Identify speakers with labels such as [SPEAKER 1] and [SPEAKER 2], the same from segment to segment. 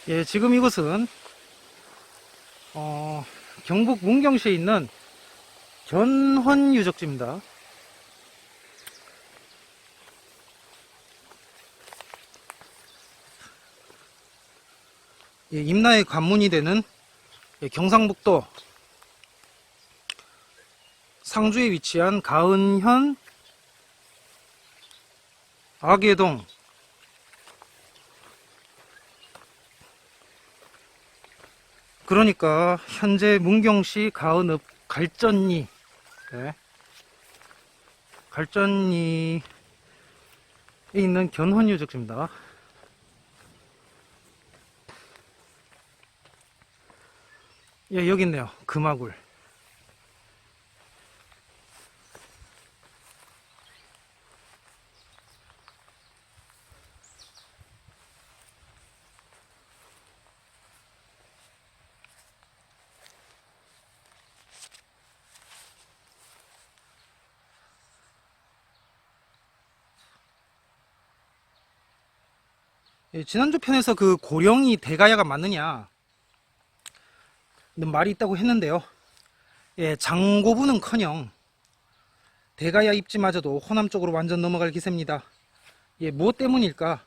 [SPEAKER 1] 예, 지금 이곳은 경북 문경시에 있는 견훤유적지입니다. 예, 임나의 관문이 되는 경상북도 상주에 위치한 가은현 악예동 그러니까 현재 문경시 가은읍 갈전리 네, 갈전리에 있는 견훤유적지입니다. 예, 여기 있네요. 금화굴. 예, 지난주 편에서 그 고령이 대가야가 맞느냐 말이 있다고 했는데요. 예, 장고부는커녕 대가야 입지마저도 호남 쪽으로 완전 넘어갈 기세입니다. 예, 무엇 때문일까?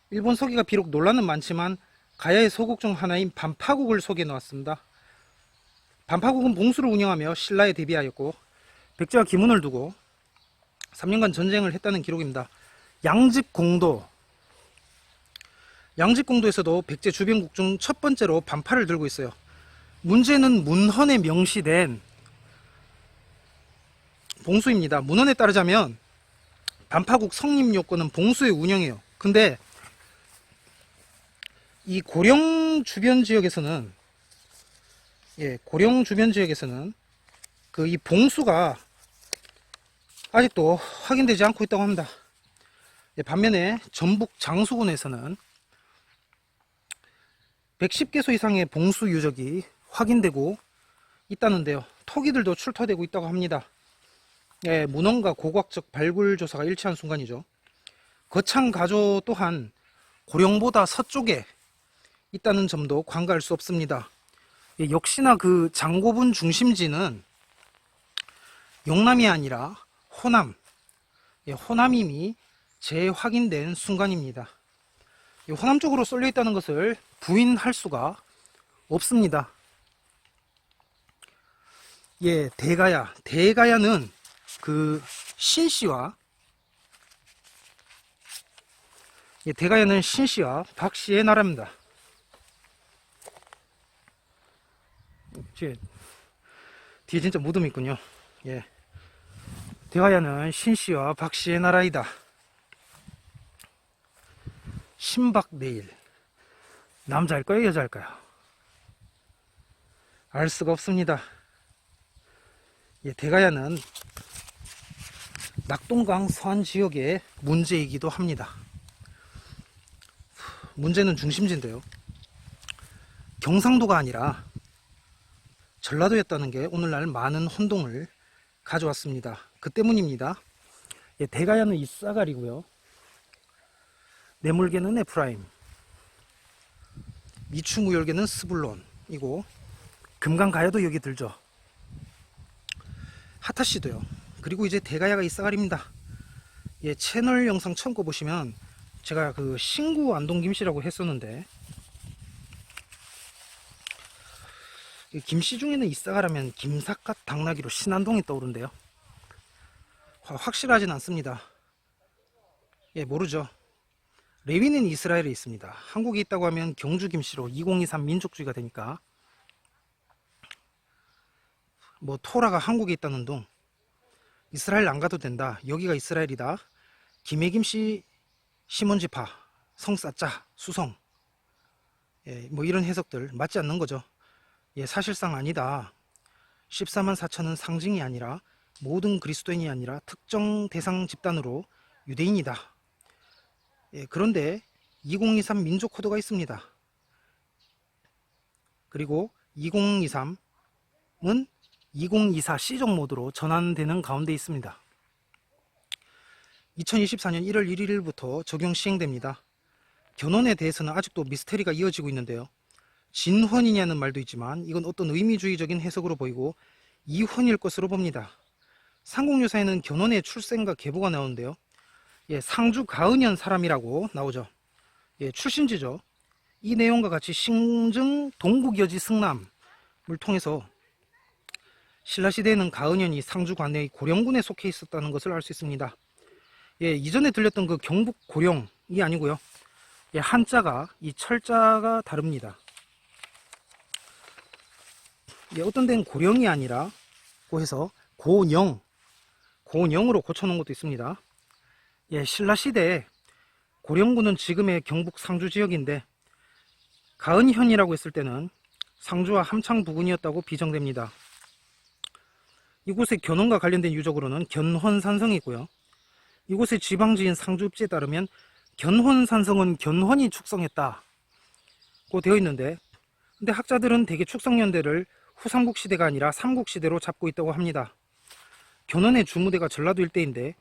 [SPEAKER 1] 일본 서기가 비록 논란은 많지만 가야의 서국 중 하나인 반파국을 소개해 놓았습니다. 반파국은 봉수를 운영하며 신라에 대비하였고 백제와 기문을 두고 3년간 전쟁을 했다는 기록입니다. 양집공도에서도 백제 주변국 중 첫 번째로 반파를 들고 있어요. 문제는 문헌에 명시된 봉수입니다. 문헌에 따르자면 반파국 성립 요건은 봉수의 운영이에요. 근데 이 고령 주변 지역에서는 그 이 봉수가 아직도 확인되지 않고 있다고 합니다. 반면에 전북 장수군에서는 110개소 이상의 봉수 유적이 확인되고 있다는데요. 토기들도 출토되고 있다고 합니다. 예, 문헌과 고고학적 발굴 조사가 일치한 순간이죠. 거창 가조 또한 고령보다 서쪽에 있다는 점도 관가할 수 없습니다. 예, 역시나 그 장고분 중심지는 영남이 아니라 호남, 예, 호남임이 재확인된 순간입니다. 예, 호남 쪽으로 쏠려 있다는 것을 부인할 수가 없습니다. 예, 대가야는 그 신씨와 대가야는 신씨와 박씨의 나라입니다. 뒤에 진짜 무덤이 있군요. 예, 대가야는 신씨와 박씨의 나라이다. 신박내일 남자일까요, 여자일까요? 알 수가 없습니다. 예, 대가야는 낙동강 서안 지역의 문제이기도 합니다. 문제는 중심지인데요. 경상도가 아니라 전라도였다는 게 오늘날 많은 혼동을 가져왔습니다. 그 때문입니다. 예, 대가야는 이싸갈이고요. 내물개는 에프라임, 미추무열개는 스불론이고 금강가야도 여기 들죠. 하타시도요. 그리고 이제 대가야가 이싸갈입니다. 예, 채널 영상 처음 거 보시면 제가 그 신구 안동김씨라고 했었는데 김씨 중에는 이싸가라면 김삿갓 당나귀로 신안동이 떠오른대요. 확실하진 않습니다. 예, 모르죠. 레위는 이스라엘에 있습니다. 한국에 있다고 하면 경주 김씨로 2023 민족주의가 되니까 뭐 토라가 한국에 있다는 둥 이스라엘 안 가도 된다. 여기가 이스라엘이다. 김해김씨 시몬지파 성싸짜 수성 예, 뭐 이런 해석들 맞지 않는 거죠. 예, 사실상 아니다. 14만 4천은 상징이 아니라 모든 그리스도인이 아니라 특정 대상 집단으로 유대인이다. 예, 그런데 2023 민족 코드가 있습니다. 그리고 2023은 2024 시정 모드로 전환되는 가운데 있습니다. 2024년 1월 1일부터 적용 시행됩니다. 견훤에 대해서는 아직도 미스테리가 이어지고 있는데요. 진훤이냐는 말도 있지만 이건 어떤 의미주의적인 해석으로 보이고 이훤일 것으로 봅니다. 삼국유사에는 견훤의 출생과 계보가 나오는데요. 상주 가은현 사람이라고 나오죠. 출신지죠. 이 내용과 같이 신증 동국여지 승남을 통해서 신라시대에는 가은현이 상주 관내의 고령군에 속해 있었다는 것을 알 수 있습니다. 이전에 들렸던 그 경북 고령이 아니고요. 한자가, 이 철자가 다릅니다. 어떤 데는 고령이 아니라 고 해서 고령으로 고쳐놓은 것도 있습니다. 신라시대 고령군은 지금의 경북 상주 지역인데 가은현이라고 했을 때는 상주와 함창 부근이었다고 비정됩니다. 이곳의 견훤과 관련된 유적으로는 견훤산성이 있고요. 이곳의 지방지인 상주읍지에 따르면 견훤산성은 견훤이 축성했다고 되어 있는데, 근데 학자들은 대개 축성연대를 후삼국시대가 아니라 삼국시대로 잡고 있다고 합니다. 견훤의 주무대가 전라도 일대인데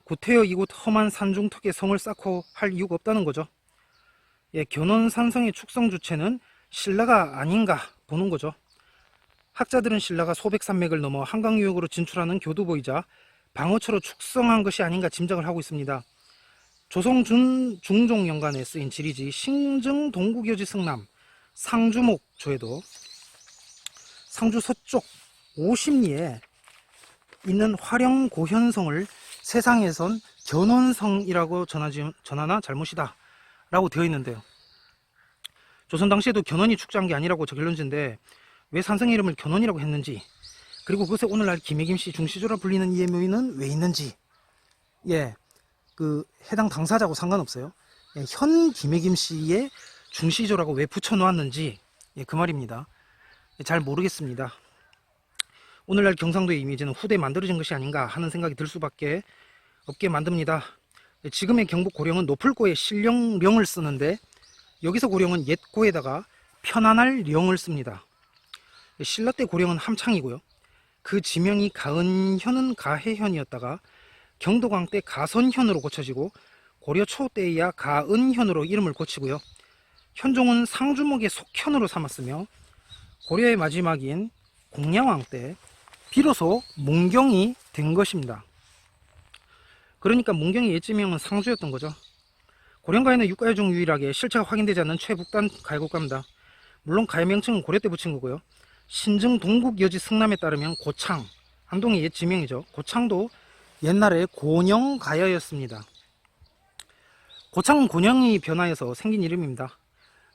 [SPEAKER 1] 구태여 이곳 험한 산중턱에 성을 쌓고 할 이유가 없다는 거죠. 견훤산성의 축성 주체는 신라가 아닌가 보는 거죠. 학자들은 신라가 소백산맥을 넘어 한강유역으로 진출하는 교두보이자 방어처로 축성한 것이 아닌가 짐작을 하고 있습니다. 조선 중종연간에 쓰인 지리지 신증 동국여지 승남 상주목 조에도 상주 서쪽 50리에 있는 화령 고현성을 세상에선 견훤성이라고 전하나 잘못이다 라고 되어 있는데요. 조선 당시에도 견훤이 축제한 게 아니라고 결론지인데 왜 산성의 이름을 견훤이라고 했는지, 그리고 그것에 오늘날 김해김씨 중시조라 불리는 이의 묘의는 왜 있는지, 그 해당 당사자하고 상관없어요. 현 김해김씨의 중시조라고 왜 붙여놓았는지, 그 말입니다. 잘 모르겠습니다. 오늘날 경상도의 이미지는 후대에 만들어진 것이 아닌가 하는 생각이 들 수밖에 없게 만듭니다. 지금의 경북 고령은 높을고에 신령령을 쓰는데 여기서 고령은 옛고에다가 편안할 령을 씁니다. 신라 때 고령은 함창이고요. 그 지명이 가은현은 가해현이었다가 경도광 때 가선현으로 고쳐지고 고려 초 때에야 가은현으로 이름을 고치고요. 현종은 상주목의 속현으로 삼았으며 고려의 마지막인 공양왕 때 비로소 문경이 된 것입니다. 그러니까 문경의 옛 지명은 상주였던 거죠. 고령가에는 육가요 중 유일하게 실체가 확인되지 않는 최북단 가해국가입니다. 물론 가해 명칭은 고려 때 붙인 거고요. 신증 동국여지 승남에 따르면 고창, 안동의 옛 지명이죠. 고창도 옛날에 곤영가야였습니다. 고창은 곤영이 변화해서 생긴 이름입니다.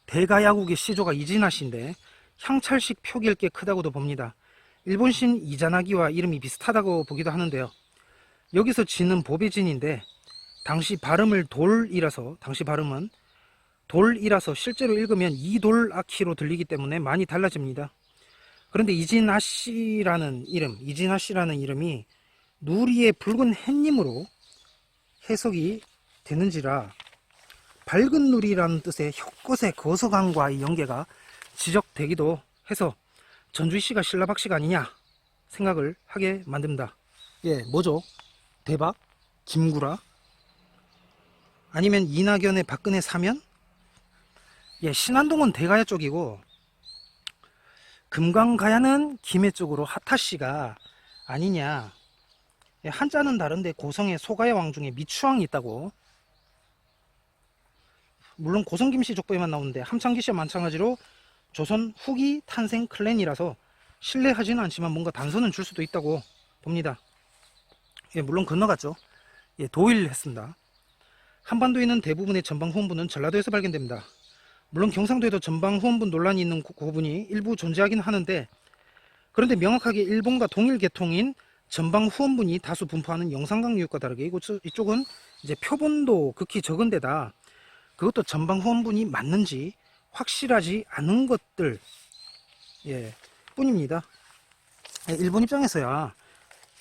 [SPEAKER 1] 대가야국의 시조가 이진아씨인데 향찰식 표기일 게 크다고도 봅니다. 일본신 이자나기와 이름이 비슷하다고 보기도 하는데요. 여기서 진은 보배진인데 당시 발음은 돌이라서 실제로 읽으면 이돌아키로 들리기 때문에 많이 달라집니다. 그런데 이진아씨라는 이름이 누리의 붉은 햇님으로 해석이 되는지라 밝은 누리라는 뜻의 혁것의 거서강과의 연계가 지적되기도 해서 전주시가 신라박씨가 아니냐 생각을 하게 만듭니다. 뭐죠? 대박? 김구라? 아니면 이낙연의 박근혜 사면? 신안동은 대가야 쪽이고 금강가야는 김해 쪽으로 하타씨가 아니냐. 한자는 다른데 고성에 소가야 왕 중에 미추왕이 있다고. 물론 고성김씨 족보에만 나오는데 함창기씨와 마찬가지로 조선 후기 탄생 클랜이라서 신뢰하지는 않지만 뭔가 단서는 줄 수도 있다고 봅니다. 물론 건너갔죠. 도일했습니다. 한반도에 있는 대부분의 전방 후원부는 전라도에서 발견됩니다. 물론 경상도에도 전방 후원부 논란이 있는 구분이 일부 존재하긴 하는데, 그런데 명확하게 일본과 동일 계통인 전방 후원분이 다수 분포하는 영산강 유역과 다르게 이쪽은 이제 표본도 극히 적은 데다 그것도 전방 후원분이 맞는지 확실하지 않은 것들 뿐입니다. 일본 입장에서야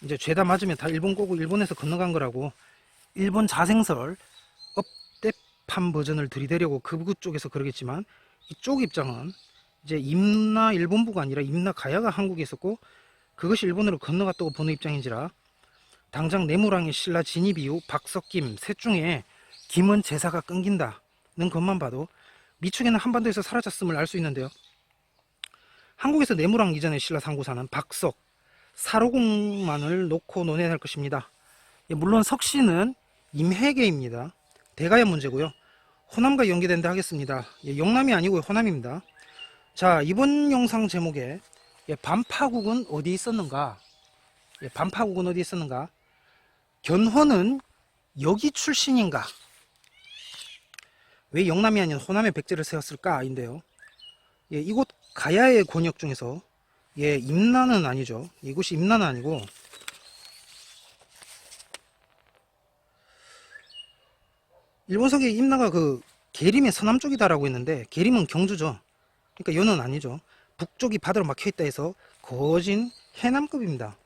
[SPEAKER 1] 이제 죄다 맞으면 다 일본 거고 일본에서 건너간 거라고 일본 자생설 업대판 버전을 들이대려고 그쪽에서 그러겠지만, 이쪽 입장은 이제 임나 일본부가 아니라 임나 가야가 한국에 있었고 그것이 일본으로 건너갔다고 보는 입장인지라 당장 내무랑의 신라 진입 이후 박석김 셋 중에 김은 제사가 끊긴다는 것만 봐도 미축에는 한반도에서 사라졌음을 알 수 있는데요. 한국에서 내무랑 이전의 신라 상고사는 박석, 사로공만을 놓고 논해야 할 것입니다. 물론 석씨는 임해계입니다. 대가의 문제고요. 호남과 연계된다 하겠습니다. 영남이 아니고 호남입니다. 자, 이번 영상 제목에 반파국은 어디 있었는가? 반파국은 어디 있었는가? 견훤은 여기 출신인가? 왜 영남이 아닌 호남에 백제를 세웠을까? 인데요. 이곳 가야의 권역 중에서 임나는 아니죠. 이곳이 임나는 아니고 일본석에 임나가 그 계림의 서남 쪽이다라고 했는데 계림은 경주죠. 그러니까 요는 아니죠. 북쪽이 바다로 막혀있다 해서 거진 해남급입니다.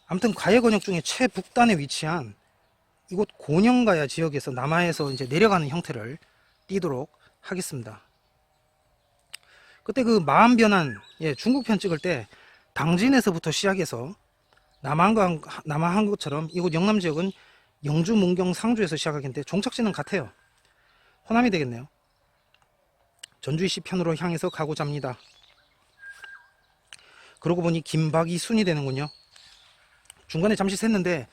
[SPEAKER 1] 아무튼 가야 권역 중에 최북단에 위치한 이곳 곤영가야 지역에서 남하에서 이제 내려가는 형태를 띠도록 하겠습니다. 그때 그 마음변환 중국편 찍을 때 당진에서부터 시작해서 남하한 것처럼 이곳 영남 지역은 영주, 문경, 상주에서 시작하겠는데 종착지는 같아요. 호남이 되겠네요. 전주이시 편으로 향해서 가고자 합니다. 그러고 보니 김박이 순이 되는군요. 중간에 잠시 샜는데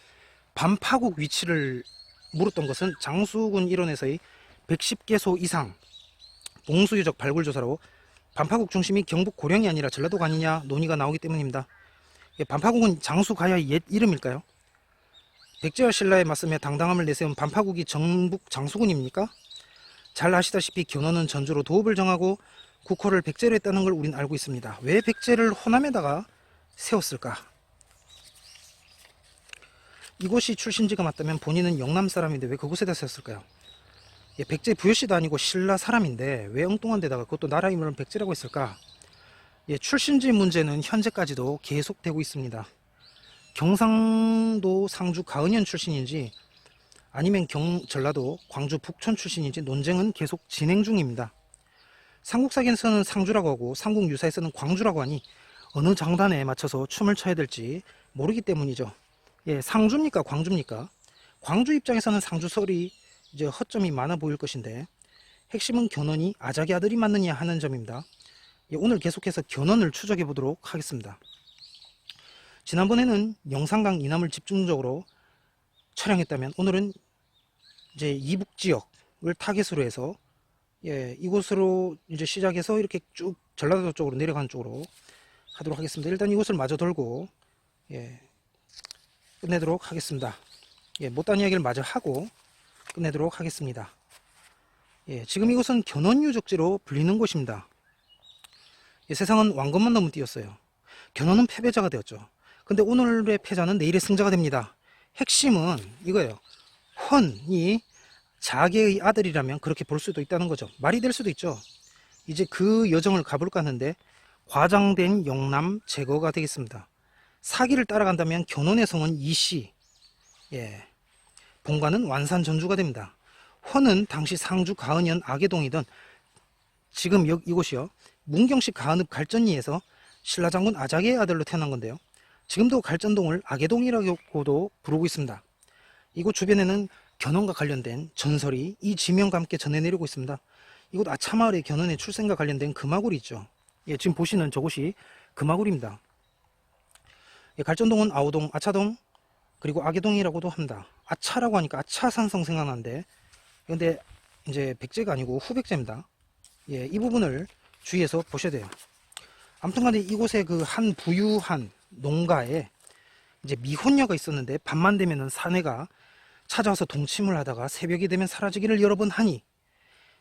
[SPEAKER 1] 반파국 위치를 물었던 것은 장수군 일원에서의 110개소 이상 봉수유적 발굴조사로 반파국 중심이 경북 고령이 아니라 전라도가 아니냐 논의가 나오기 때문입니다. 반파국은 장수 가야의 옛 이름일까요? 백제와 신라에 맞서며 당당함을 내세운 반파국이 전북 장수군입니까? 잘 아시다시피 견훤은 전주로 도읍을 정하고 국호를 백제로 했다는 걸 우린 알고 있습니다. 왜 백제를 호남에다가 세웠을까? 이곳이 출신지가 맞다면 본인은 영남 사람인데 왜 그곳에다 세웠을까요? 백제 부여씨도 아니고 신라 사람인데 왜 엉뚱한 데다가 그것도 나라 이름을 백제라고 했을까? 출신지 문제는 현재까지도 계속되고 있습니다. 경상도 상주 가은현 출신인지 아니면 전라도 광주 북촌 출신인지 논쟁은 계속 진행 중입니다. 삼국사기에서는 상주라고 하고 삼국유사에서는 광주라고 하니 어느 장단에 맞춰서 춤을 춰야 될지 모르기 때문이죠. 상주입니까 광주입니까? 광주 입장에서는 상주설이 이제 허점이 많아 보일 것인데 핵심은 견훤이 아작의 아들이 맞느냐 하는 점입니다. 오늘 계속해서 견훤을 추적해 보도록 하겠습니다. 지난번에는 영산강 이남을 집중적으로 촬영했다면 오늘은 이제 이북 지역을 타겟으로 해서 이곳으로 이제 시작해서 이렇게 쭉 전라도 쪽으로 내려가는 쪽으로 하도록 하겠습니다. 일단 이곳을 마저 돌고 끝내도록 하겠습니다. 못다한 이야기를 마저 하고 끝내도록 하겠습니다. 지금 이곳은 견훤 유적지로 불리는 곳입니다. 세상은 왕것만 너무 띄었어요. 견훤은 패배자가 되었죠. 근데 오늘의 패자는 내일의 승자가 됩니다. 핵심은 이거예요. 헌이 자계의 아들이라면 그렇게 볼 수도 있다는 거죠. 말이 될 수도 있죠. 이제 그 여정을 가볼까 하는데 과장된 영남 제거가 되겠습니다. 사기를 따라간다면 견훤의 성은 이씨, 본관은 완산 전주가 됩니다. 헌은 당시 상주 가은현 악계동이던 지금 이곳이요 문경시 가은읍 갈전리에서 신라장군 아작의 아들로 태어난 건데요. 지금도 갈전동을 악계동이라고도 부르고 있습니다. 이곳 주변에는 견훤과 관련된 전설이 이 지명과 함께 전해내리고 있습니다. 이곳 아차마을의 견훤의 출생과 관련된 금화굴이 있죠. 지금 보시는 저곳이 금화굴입니다. 갈전동은 아우동, 아차동, 그리고 악계동이라고도 합니다. 아차라고 하니까 아차산성 생각나는데 근데 이제 백제가 아니고 후백제입니다. 이 부분을 주의해서 보셔야 돼요. 아무튼간에 이곳에 그 한 부유한 농가에 이제 미혼녀가 있었는데 밤만 되면은 사내가 찾아와서 동침을 하다가 새벽이 되면 사라지기를 여러 번 하니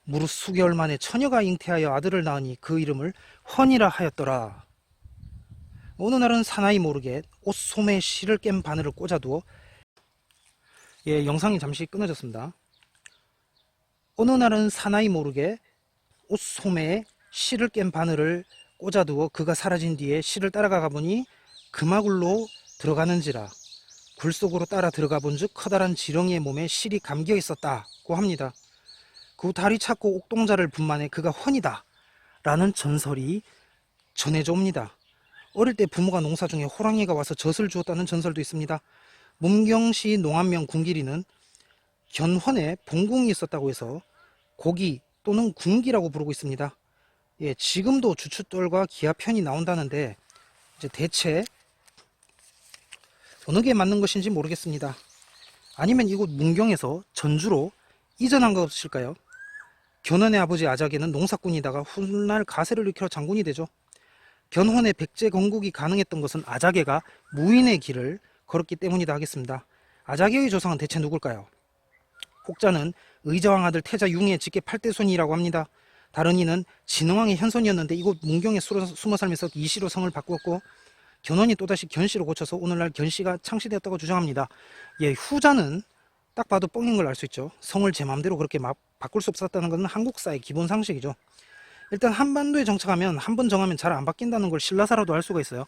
[SPEAKER 1] 무릇 수개월 만에 처녀가 잉태하여 아들을 낳으니 그 이름을 헌이라 하였더라. 어느 날은 사나이 모르게 옷소매에 실을 깬 바늘을 꽂아두어 영상이 잠시 끊어졌습니다. 어느 날은 사나이 모르게 옷소매에 실을 깬 바늘을 꽂아두어 그가 사라진 뒤에 실을 따라가 보니 금화굴로 들어가는지라 굴 속으로 따라 들어가 본즉 커다란 지렁이의 몸에 실이 감겨 있었다고 합니다. 그 후 다리 찾고 옥동자를 분만해 그가 헌이다 라는 전설이 전해져 옵니다. 어릴 때 부모가 농사 중에 호랑이가 와서 젖을 주었다는 전설도 있습니다. 문경시 농안면 군길이는 견훤에 봉궁이 있었다고 해서 고기 또는 궁기라고 부르고 있습니다. 예, 지금도 주춧돌과 기아편이 나온다는데 이제 대체 어느 게 맞는 것인지 모르겠습니다. 아니면 이곳 문경에서 전주로 이전한 것일까요? 견훤의 아버지 아작에는 농사꾼이다가 훗날 가세를 일으켜 장군이 되죠. 견훤의 백제 건국이 가능했던 것은 아작에가 무인의 길을 걸었기 때문이다 하겠습니다. 아작에의 조상은 대체 누굴까요? 혹자는 의자왕 아들 태자 융의 직계 8대손이라고 합니다. 다른 이는 진흥왕의 현손이었는데 이곳 문경에 숨어 살면서 이씨로 성을 바꾸었고 견훤이 또다시 견씨로 고쳐서 오늘날 견씨가 창시되었다고 주장합니다. 예, 후자는 딱 봐도 뻥인 걸 알 수 있죠. 성을 제 마음대로 그렇게 바꿀 수 없었다는 것은 한국사의 기본 상식이죠. 일단 한반도에 정착하면 한 번 정하면 잘 안 바뀐다는 걸 신라사라도 알 수가 있어요.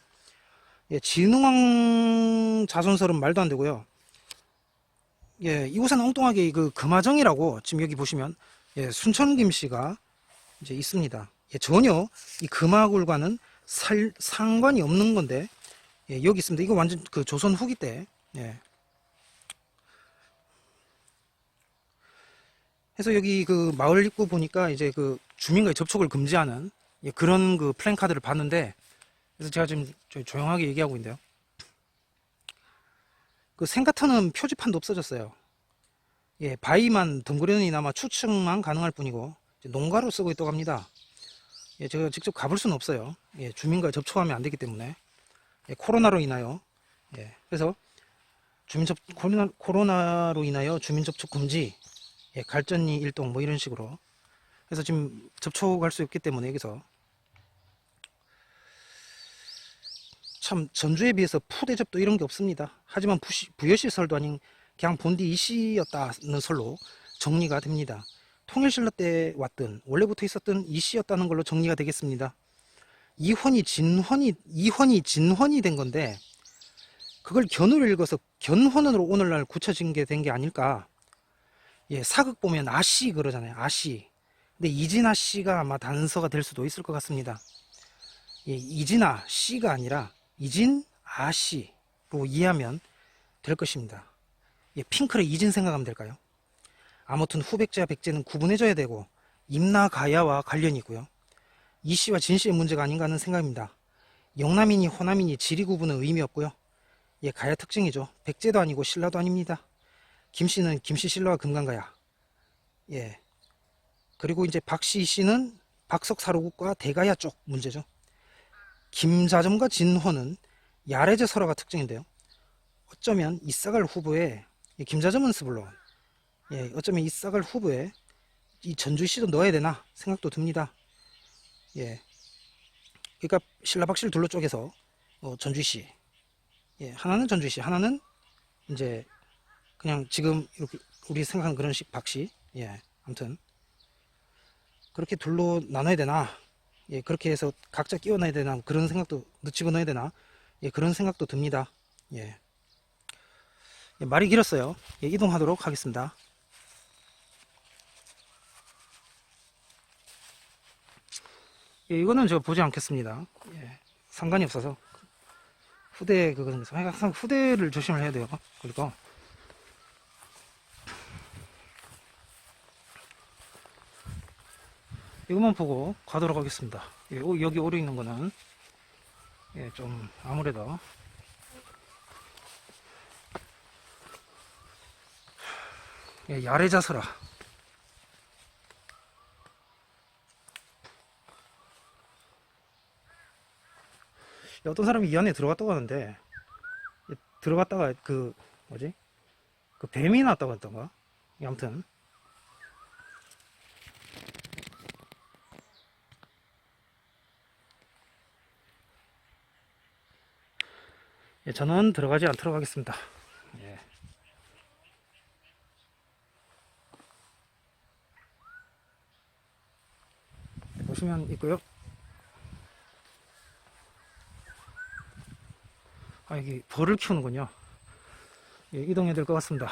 [SPEAKER 1] 예, 진흥왕 자손설은 말도 안 되고요. 예, 이곳에는 엉뚱하게 그 금화정이라고 지금 여기 보시면 예, 순천 김씨가 이제 있습니다. 예, 전혀 이 금화굴과는 상관이 없는 건데 예, 여기 있습니다. 이거 완전 그 조선 후기 때 예. 해서 여기 그 마을 입구 보니까 이제 그 주민과의 접촉을 금지하는 예, 그런 그 플랜카드를 봤는데 그래서 제가 지금 조용하게 얘기하고 있는데요. 그 생카터는 표지판도 없어졌어요. 예, 바위만 덩그러니나마 추측만 가능할 뿐이고 농가로 쓰고 있다고 합니다. 예, 제가 직접 가볼 수는 없어요. 예, 주민과 접촉하면 안 되기 때문에 예, 코로나로 인하여 예, 그래서 코로나로 인하여 주민 접촉 금지, 예, 갈전리 일동 뭐 이런 식으로 그래서 지금 접촉할 수 없기 때문에 여기서 참 전주에 비해서 푸대접도 이런 게 없습니다. 하지만 부여시설도 아닌 그냥 본디 이씨였다는 설로 정리가 됩니다. 통일신라 때 왔던 원래부터 있었던 이씨였다는 걸로 정리가 되겠습니다. 이헌이 진헌이 된 건데 그걸 견으로 읽어서 견훤으로 오늘날 굳혀진 게 된 게 아닐까. 예, 사극 보면 아씨 그러잖아요. 아씨. 근데 이진아 씨가 아마 단서가 될 수도 있을 것 같습니다. 예, 이진아 씨가 아니라 이진 아씨로 이해하면 될 것입니다. 예, 핑클의 이진 생각하면 될까요? 아무튼 후백제와 백제는 구분해져야 되고 임나가야와 관련이 있고요. 이씨와 진씨의 문제가 아닌가 하는 생각입니다. 영남이니 호남이니 지리 구분은 의미 없고요. 예, 가야 특징이죠. 백제도 아니고 신라도 아닙니다. 김씨는 김씨 신라와 금강가야. 예. 그리고 이제 박씨 씨는 박석사로국과 대가야 쪽 문제죠. 김자점과 진헌은 야래제 설화가 특징인데요. 어쩌면 이사갈 후보에 김자점은 스불론 예, 어쩌면 이사갈 후보에 이 전주시도 넣어야 되나 생각도 듭니다. 예, 그러니까 신라 박씨를 둘러 쪼개서 전주시 예, 하나는 전주시 하나는 이제 그냥 지금 이렇게 우리 생각하는 그런 식 박씨 예, 아무튼 그렇게 둘로 나눠야 되나 예, 그렇게 해서 각자 끼워 넣어야 되나 그런 생각도 늦추고 넣어야 되나 예, 그런 생각도 듭니다. 예. 예, 말이 길었어요. 예, 이동하도록 하겠습니다. 예, 이거는 저 보지 않겠습니다. 예, 상관이 없어서 후대 그거는 항상 후대를 조심을 해야 돼요. 그리고 이것만 보고 가도록 하겠습니다. 예, 여기 오류 있는 거는 예, 좀 아무래도 예, 야래자설아 어떤 사람이 이 안에 들어갔다고 하는데 들어갔다가 그 뭐지 그 뱀이 났다고 했던가 아무튼 예, 저는 들어가지 않도록 하겠습니다. 예. 보시면 있고요. 아, 여기 벌을 키우는군요. 예, 이동해야 될 것 같습니다.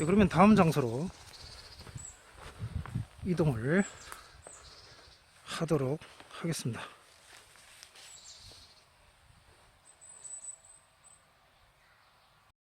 [SPEAKER 1] 예, 그러면 다음 장소로 이동을 하도록 하겠습니다.